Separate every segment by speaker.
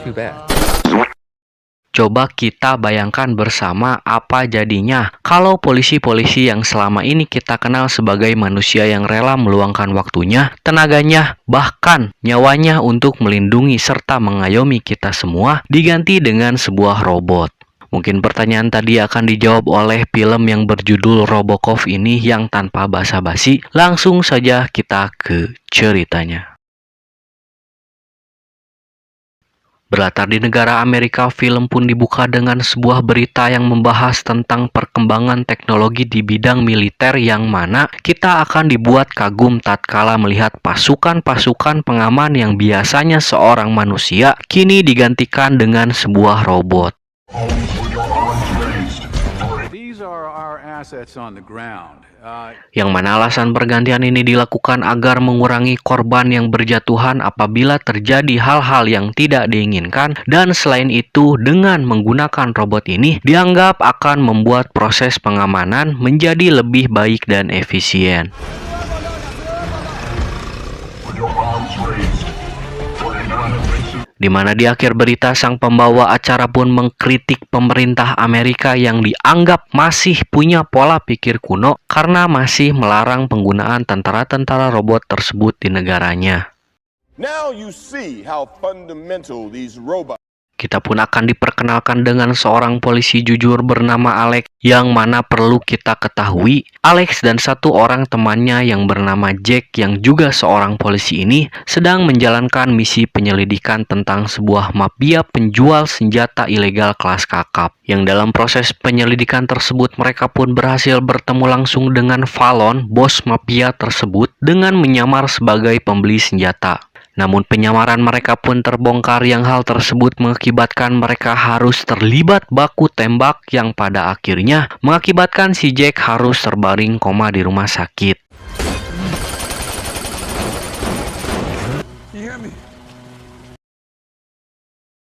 Speaker 1: too bad.
Speaker 2: Coba kita bayangkan bersama apa jadinya kalau polisi-polisi yang selama ini kita kenal sebagai manusia yang rela meluangkan waktunya, tenaganya, bahkan nyawanya untuk melindungi serta mengayomi kita semua diganti dengan sebuah robot. Mungkin pertanyaan tadi akan dijawab oleh film yang berjudul Robocop ini yang tanpa basa-basi, langsung saja kita ke ceritanya. Berlatar di negara Amerika, film pun dibuka dengan sebuah berita yang membahas tentang perkembangan teknologi di bidang militer yang mana kita akan dibuat kagum tatkala melihat pasukan-pasukan pengaman yang biasanya seorang manusia kini digantikan dengan sebuah robot. Yang mana alasan pergantian ini dilakukan agar mengurangi korban yang berjatuhan apabila terjadi hal-hal yang tidak diinginkan, dan selain itu dengan menggunakan robot ini dianggap akan membuat proses pengamanan menjadi lebih baik dan efisien. Di mana di akhir berita sang pembawa acara pun mengkritik pemerintah Amerika yang dianggap masih punya pola pikir kuno karena masih melarang penggunaan tentara-tentara robot tersebut di negaranya.
Speaker 3: Now you see how fundamental these robots.
Speaker 2: Kita pun akan diperkenalkan dengan seorang polisi jujur bernama Alex, yang mana perlu kita ketahui, Alex dan satu orang temannya yang bernama Jack yang juga seorang polisi ini sedang menjalankan misi penyelidikan tentang sebuah mafia penjual senjata ilegal kelas kakap. Yang dalam proses penyelidikan tersebut mereka pun berhasil bertemu langsung dengan Fallon, bos mafia tersebut, dengan menyamar sebagai pembeli senjata. Namun penyamaran mereka pun terbongkar yang hal tersebut mengakibatkan mereka harus terlibat baku tembak yang pada akhirnya mengakibatkan si Jack harus terbaring koma di rumah sakit.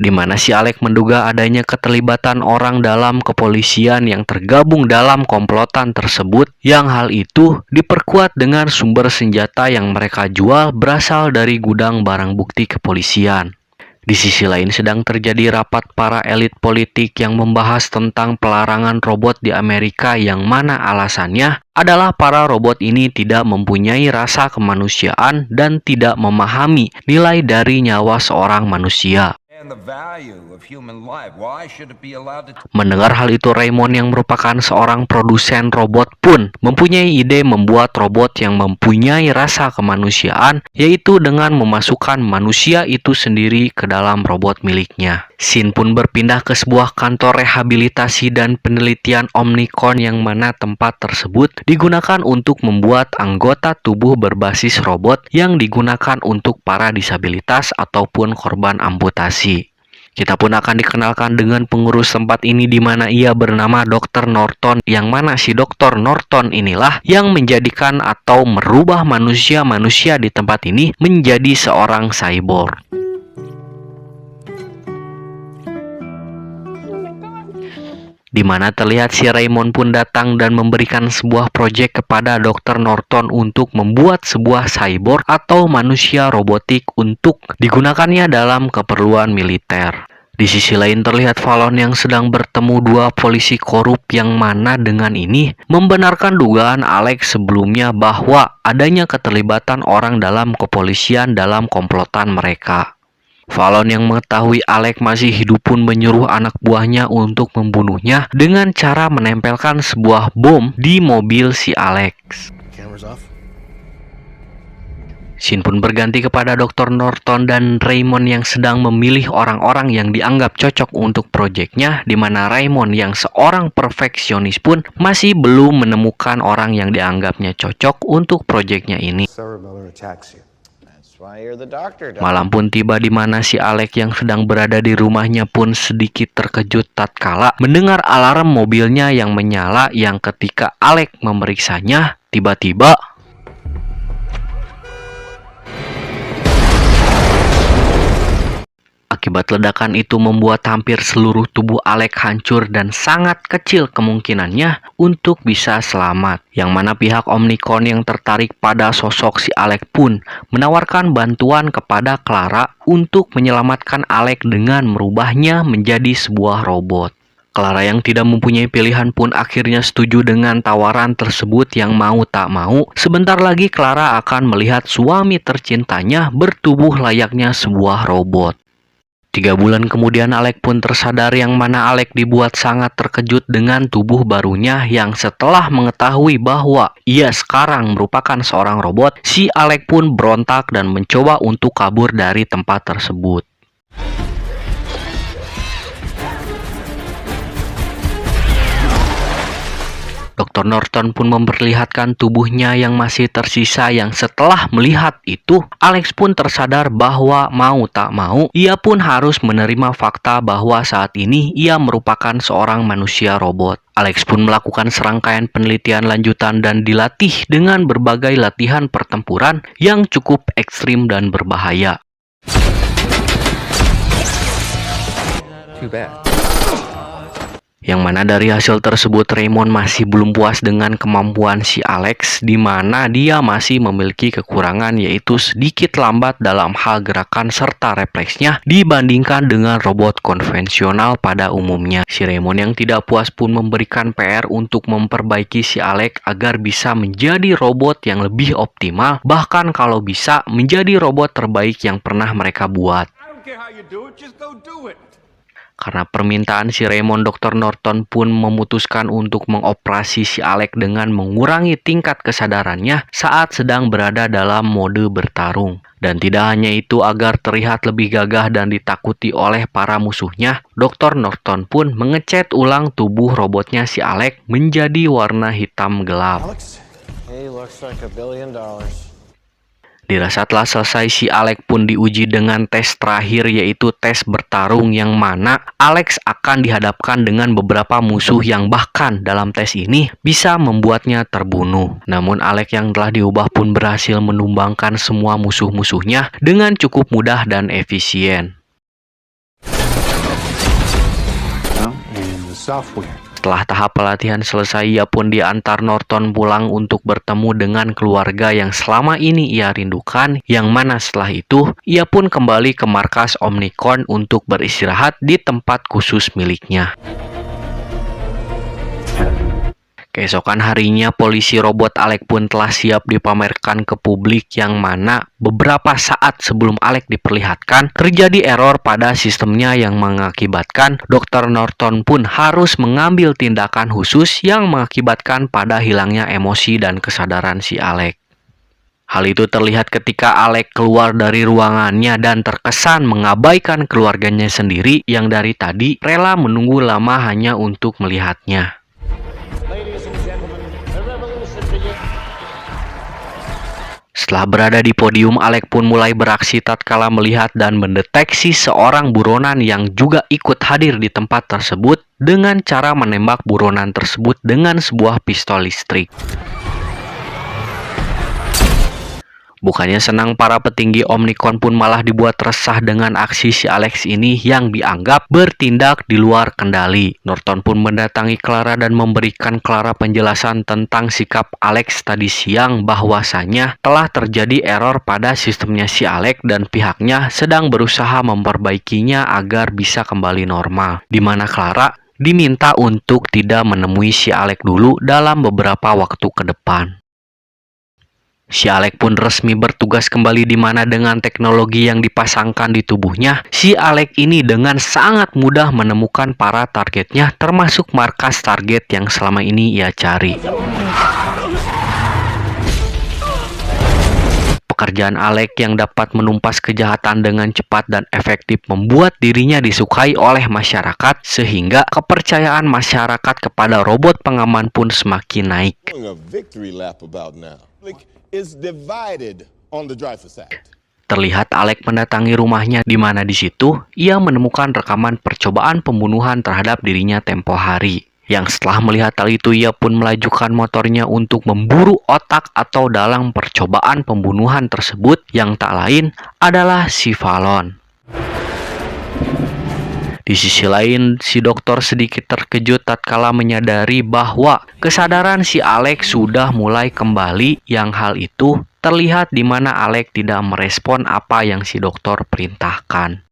Speaker 2: Di mana si Alex menduga adanya keterlibatan orang dalam kepolisian yang tergabung dalam komplotan tersebut, yang hal itu diperkuat dengan sumber senjata yang mereka jual berasal dari gudang barang bukti kepolisian. Di sisi lain sedang terjadi rapat para elit politik yang membahas tentang pelarangan robot di Amerika, yang mana alasannya adalah para robot ini tidak mempunyai rasa kemanusiaan dan tidak memahami nilai dari nyawa seorang manusia. Mendengar hal itu, Raymond yang merupakan seorang produsen robot pun mempunyai ide membuat robot yang mempunyai rasa kemanusiaan, yaitu dengan memasukkan manusia itu sendiri ke dalam robot miliknya. Scene pun berpindah ke sebuah kantor rehabilitasi dan penelitian Omnicron, yang mana tempat tersebut digunakan untuk membuat anggota tubuh berbasis robot yang digunakan untuk para disabilitas ataupun korban amputasi. Kita pun akan dikenalkan dengan pengurus tempat ini, di mana ia bernama Dr. Norton, yang mana si Dr. Norton inilah yang menjadikan atau merubah manusia-manusia di tempat ini menjadi seorang cyborg. Di mana terlihat si Raymond pun datang dan memberikan sebuah proyek kepada Dr. Norton untuk membuat sebuah cyborg atau manusia robotik untuk digunakannya dalam keperluan militer. Di sisi lain terlihat Fallon yang sedang bertemu dua polisi korup, yang mana dengan ini membenarkan dugaan Alex sebelumnya bahwa adanya keterlibatan orang dalam kepolisian dalam komplotan mereka. Fallon yang mengetahui Alex masih hidup pun menyuruh anak buahnya untuk membunuhnya dengan cara menempelkan sebuah bom di mobil si Alex. Scene pun berganti kepada Dr. Norton dan Raymond yang sedang memilih orang-orang yang dianggap cocok untuk proyeknya, di mana Raymond yang seorang perfeksionis pun masih belum menemukan orang yang dianggapnya cocok untuk proyeknya ini. Malam pun tiba di mana si Alex yang sedang berada di rumahnya pun sedikit terkejut tatkala mendengar alarm mobilnya yang menyala, yang ketika Alex memeriksanya tiba-tiba Akibat ledakan itu membuat hampir seluruh tubuh Alex hancur dan sangat kecil kemungkinannya untuk bisa selamat. Yang mana pihak Omnicron yang tertarik pada sosok si Alex pun menawarkan bantuan kepada Clara untuk menyelamatkan Alex dengan merubahnya menjadi sebuah robot. Clara yang tidak mempunyai pilihan pun akhirnya setuju dengan tawaran tersebut yang mau tak mau. Sebentar lagi Clara akan melihat suami tercintanya bertubuh layaknya sebuah robot. 3 bulan kemudian Alex pun tersadar yang mana Alex dibuat sangat terkejut dengan tubuh barunya yang setelah mengetahui bahwa ia sekarang merupakan seorang robot, si Alex pun berontak dan mencoba untuk kabur dari tempat tersebut. Dr. Norton pun memperlihatkan tubuhnya yang masih tersisa yang setelah melihat itu, Alex pun tersadar bahwa mau tak mau, ia pun harus menerima fakta bahwa saat ini ia merupakan seorang manusia robot. Alex pun melakukan serangkaian penelitian lanjutan dan dilatih dengan berbagai latihan pertempuran yang cukup ekstrim dan berbahaya.
Speaker 1: Too bad.
Speaker 2: Yang mana dari hasil tersebut Raymond masih belum puas dengan kemampuan si Alex, di mana dia masih memiliki kekurangan yaitu sedikit lambat dalam hal gerakan serta refleksnya dibandingkan dengan robot konvensional pada umumnya. Si Raymond yang tidak puas pun memberikan PR untuk memperbaiki si Alex agar bisa menjadi robot yang lebih optimal, bahkan kalau bisa menjadi robot terbaik yang pernah mereka buat.
Speaker 3: I don't care how you do it, just go do it.
Speaker 2: Karena permintaan si Raymond, Dr. Norton pun memutuskan untuk mengoperasi si Alex dengan mengurangi tingkat kesadarannya saat sedang berada dalam mode bertarung. Dan tidak hanya itu, agar terlihat lebih gagah dan ditakuti oleh para musuhnya, Dr. Norton pun mengecat ulang tubuh robotnya si Alex menjadi warna hitam gelap.
Speaker 3: Alex?
Speaker 1: Hey, looks like $1 billion.
Speaker 2: Dirasa telah selesai, si Alex pun diuji dengan tes terakhir yaitu tes bertarung yang mana Alex akan dihadapkan dengan beberapa musuh yang bahkan dalam tes ini bisa membuatnya terbunuh. Namun Alex yang telah diubah pun berhasil menumbangkan semua musuh-musuhnya dengan cukup mudah dan efisien.
Speaker 3: And the software.
Speaker 2: Setelah tahap pelatihan selesai, ia pun diantar Norton pulang untuk bertemu dengan keluarga yang selama ini ia rindukan, yang mana setelah itu, ia pun kembali ke markas Omnicron untuk beristirahat di tempat khusus miliknya. Keesokan harinya, polisi robot Alex pun telah siap dipamerkan ke publik, yang mana beberapa saat sebelum Alex diperlihatkan, terjadi error pada sistemnya yang mengakibatkan Dr. Norton pun harus mengambil tindakan khusus yang mengakibatkan pada hilangnya emosi dan kesadaran si Alex. Hal itu terlihat ketika Alex keluar dari ruangannya dan terkesan mengabaikan keluarganya sendiri yang dari tadi rela menunggu lama hanya untuk melihatnya. Setelah berada di podium, Alex pun mulai beraksi tatkala melihat dan mendeteksi seorang buronan yang juga ikut hadir di tempat tersebut dengan cara menembak buronan tersebut dengan sebuah pistol listrik. Bukannya senang, para petinggi Omnicron pun malah dibuat resah dengan aksi si Alex ini yang dianggap bertindak di luar kendali. Norton pun mendatangi Clara dan memberikan Clara penjelasan tentang sikap Alex tadi siang, bahwasanya telah terjadi error pada sistemnya si Alex dan pihaknya sedang berusaha memperbaikinya agar bisa kembali normal. Di mana Clara diminta untuk tidak menemui si Alex dulu dalam beberapa waktu ke depan. Si Alex pun resmi bertugas kembali, di mana dengan teknologi yang dipasangkan di tubuhnya, si Alex ini dengan sangat mudah menemukan para targetnya, termasuk markas target yang selama ini ia cari. Pekerjaan Alex yang dapat menumpas kejahatan dengan cepat dan efektif membuat dirinya disukai oleh masyarakat, sehingga kepercayaan masyarakat kepada robot pengaman pun semakin naik.
Speaker 3: Doing a victory lap about now. Is divided on the Dreyfus Act.
Speaker 2: Terlihat Alex mendatangi rumahnya, di mana di situ ia menemukan rekaman percobaan pembunuhan terhadap dirinya tempo hari. Yang setelah melihat hal itu, ia pun melajukan motornya untuk memburu otak atau dalang percobaan pembunuhan tersebut, yang tak lain adalah si Fallon. Di sisi lain, si dokter sedikit terkejut tatkala menyadari bahwa kesadaran si Alex sudah mulai kembali, yang hal itu terlihat di mana Alex tidak merespon apa yang si dokter perintahkan.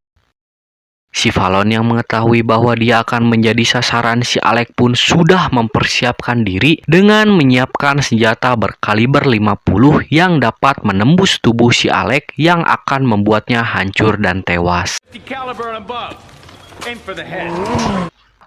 Speaker 2: Si Fallon yang mengetahui bahwa dia akan menjadi sasaran si Alex pun sudah mempersiapkan diri dengan menyiapkan senjata berkaliber 50 yang dapat menembus tubuh si Alex yang akan membuatnya hancur dan tewas.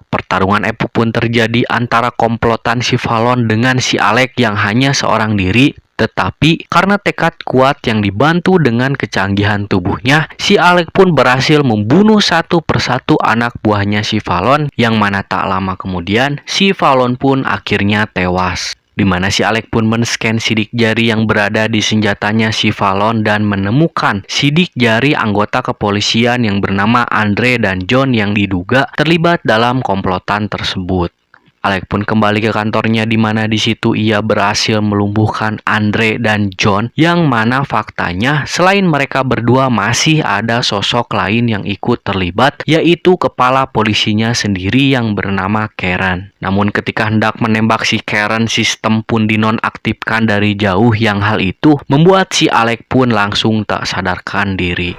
Speaker 2: Pertarungan epok pun terjadi antara komplotan si Fallon dengan si Alex yang hanya seorang diri. Tetapi karena tekad kuat yang dibantu dengan kecanggihan tubuhnya, si Alex pun berhasil membunuh satu persatu anak buahnya si Fallon, yang mana tak lama kemudian si Fallon pun akhirnya tewas. Di mana si Alex pun men-scan sidik jari yang berada di senjatanya si Fallon dan menemukan sidik jari anggota kepolisian yang bernama Andre dan John yang diduga terlibat dalam komplotan tersebut. Alex pun kembali ke kantornya di mana di situ ia berhasil melumpuhkan Andre dan John, yang mana faktanya selain mereka berdua masih ada sosok lain yang ikut terlibat, yaitu kepala polisinya sendiri yang bernama Karen. Namun ketika hendak menembak si Karen, sistem pun dinonaktifkan dari jauh, yang hal itu membuat si Alex pun langsung tak sadarkan diri.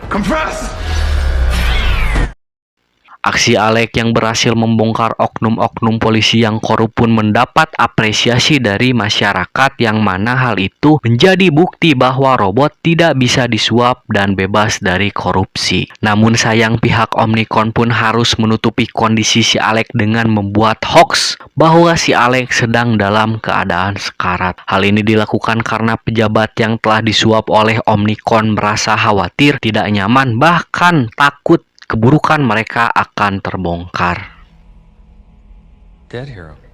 Speaker 2: Aksi Alex yang berhasil membongkar oknum-oknum polisi yang korup pun mendapat apresiasi dari masyarakat, yang mana hal itu menjadi bukti bahwa robot tidak bisa disuap dan bebas dari korupsi. Namun sayang, pihak Omnicom pun harus menutupi kondisi si Alex dengan membuat hoax bahwa si Alex sedang dalam keadaan sekarat. Hal ini dilakukan karena pejabat yang telah disuap oleh Omnicom merasa khawatir, tidak nyaman, bahkan takut keburukan mereka akan terbongkar.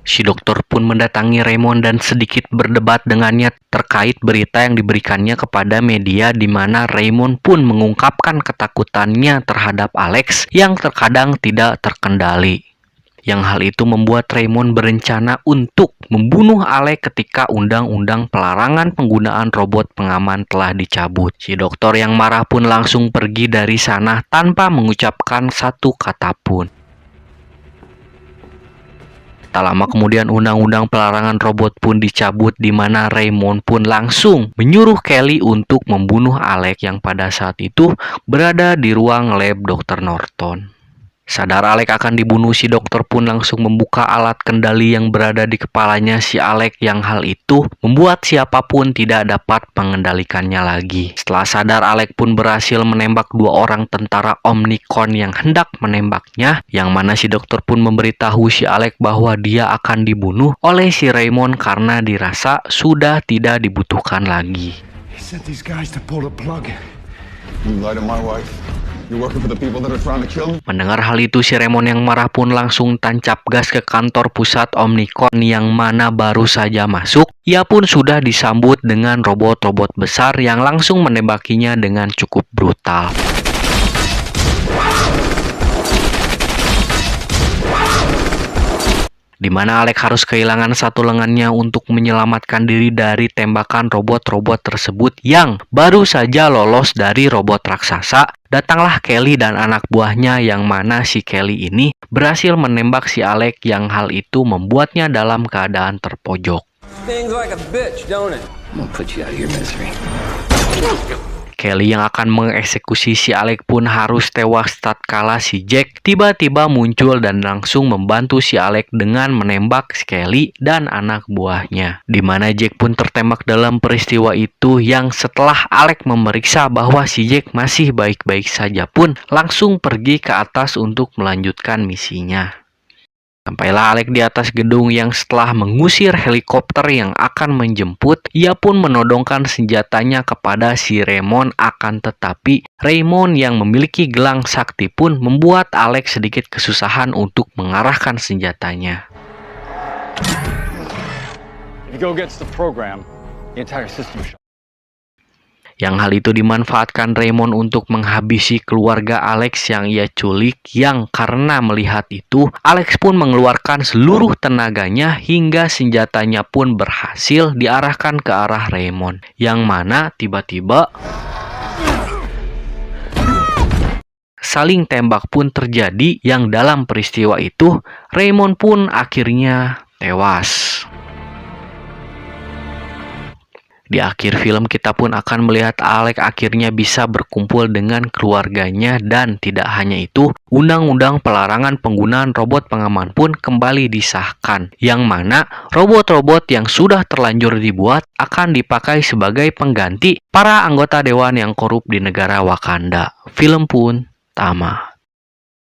Speaker 2: Si dokter pun mendatangi Raymond dan sedikit berdebat dengannya terkait berita yang diberikannya kepada media, di mana Raymond pun mengungkapkan ketakutannya terhadap Alex yang terkadang tidak terkendali. Yang hal itu membuat Raymond berencana untuk membunuh Alex ketika undang-undang pelarangan penggunaan robot pengaman telah dicabut. Si dokter yang marah pun langsung pergi dari sana tanpa mengucapkan satu kata pun. Tak lama kemudian undang-undang pelarangan robot pun dicabut, di mana Raymond pun langsung menyuruh Kelly untuk membunuh Alex yang pada saat itu berada di ruang lab Dr. Norton. Sadar Alex akan dibunuh, si dokter pun langsung membuka alat kendali yang berada di kepalanya si Alex, yang hal itu membuat siapapun tidak dapat mengendalikannya lagi. Setelah sadar, Alex pun berhasil menembak dua orang tentara Omnicom yang hendak menembaknya, yang mana si dokter pun memberitahu si Alex bahwa dia akan dibunuh oleh si Raymond karena dirasa sudah tidak dibutuhkan lagi. Mendengar hal itu, si Raymond yang marah pun langsung tancap gas ke kantor pusat Omnicom yang mana baru saja masuk. Ia pun sudah disambut dengan robot-robot besar yang langsung menembakinya dengan cukup brutal. Di mana Alex harus kehilangan satu lengannya untuk menyelamatkan diri dari tembakan robot-robot tersebut yang baru saja lolos dari robot raksasa. Datanglah Kelly dan anak buahnya, yang mana si Kelly ini berhasil menembak si Alex, yang hal itu membuatnya dalam keadaan terpojok. Kelly yang akan mengeksekusi si Alex pun harus tewas tatkala si Jack tiba-tiba muncul dan langsung membantu si Alex dengan menembak si Kelly dan anak buahnya. Di mana Jack pun tertembak dalam peristiwa itu, yang setelah Alex memeriksa bahwa si Jack masih baik-baik saja pun langsung pergi ke atas untuk melanjutkan misinya. Sampailah Alex di atas gedung, yang setelah mengusir helikopter yang akan menjemput, ia pun menodongkan senjatanya kepada si Raymond. Akan tetapi Raymond yang memiliki gelang sakti pun membuat Alex sedikit kesusahan untuk mengarahkan senjatanya. Yang hal itu dimanfaatkan Raymond untuk menghabisi keluarga Alex yang ia culik, yang karena melihat itu Alex pun mengeluarkan seluruh tenaganya hingga senjatanya pun berhasil diarahkan ke arah Raymond, yang mana tiba-tiba saling tembak pun terjadi, yang dalam peristiwa itu Raymond pun akhirnya tewas. Di akhir film kita pun akan melihat Alec akhirnya bisa berkumpul dengan keluarganya, dan tidak hanya itu, undang-undang pelarangan penggunaan robot pengaman pun kembali disahkan, yang mana robot-robot yang sudah terlanjur dibuat akan dipakai sebagai pengganti para anggota dewan yang korup di negara Wakanda. Film pun tamat.